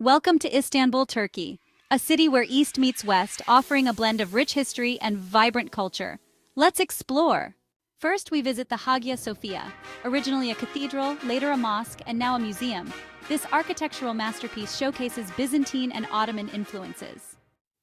Welcome to Istanbul, Turkey, a city where East meets West, offering a blend of rich history and vibrant culture. Let's explore. First, we visit the Hagia Sophia, originally a cathedral, later a mosque, and now a museum. This architectural masterpiece showcases Byzantine and Ottoman influences.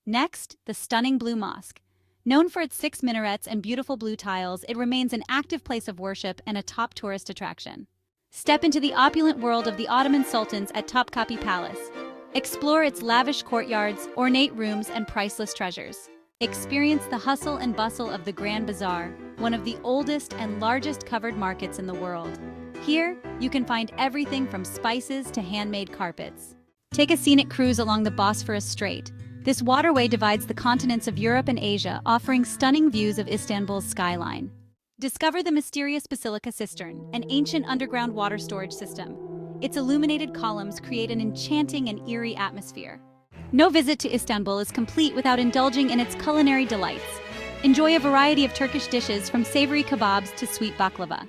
Next, the stunning Blue Mosque. Known for its 6 minarets and beautiful blue tiles, it remains an active place of worship and a top tourist attraction. Step into the opulent world of the Ottoman sultans at Topkapi Palace. Explore its lavish courtyards, ornate rooms, and priceless treasures. Experience the hustle and bustle of the Grand Bazaar, one of the oldest and largest covered markets in the world. Here, you can find everything from spices to handmade carpets. Take a scenic cruise along the Bosphorus Strait. This waterway divides the continents of Europe and Asia, offering stunning views of Istanbul's skyline. Discover the mysterious Basilica Cistern, an ancient underground water storage system. Its illuminated columns create an enchanting and eerie atmosphere. No visit to Istanbul is complete without indulging in its culinary delights. Enjoy a variety of Turkish dishes from savory kebabs to sweet baklava.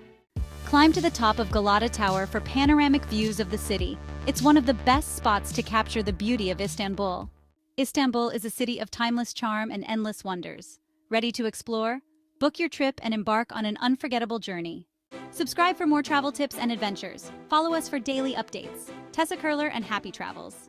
Climb to the top of Galata Tower for panoramic views of the city. It's one of the best spots to capture the beauty of Istanbul. Istanbul is a city of timeless charm and endless wonders. Ready to explore? Book your trip and embark on an unforgettable journey. Subscribe for more travel tips and adventures. Follow us for daily updates. Tessa Curler and happy travels.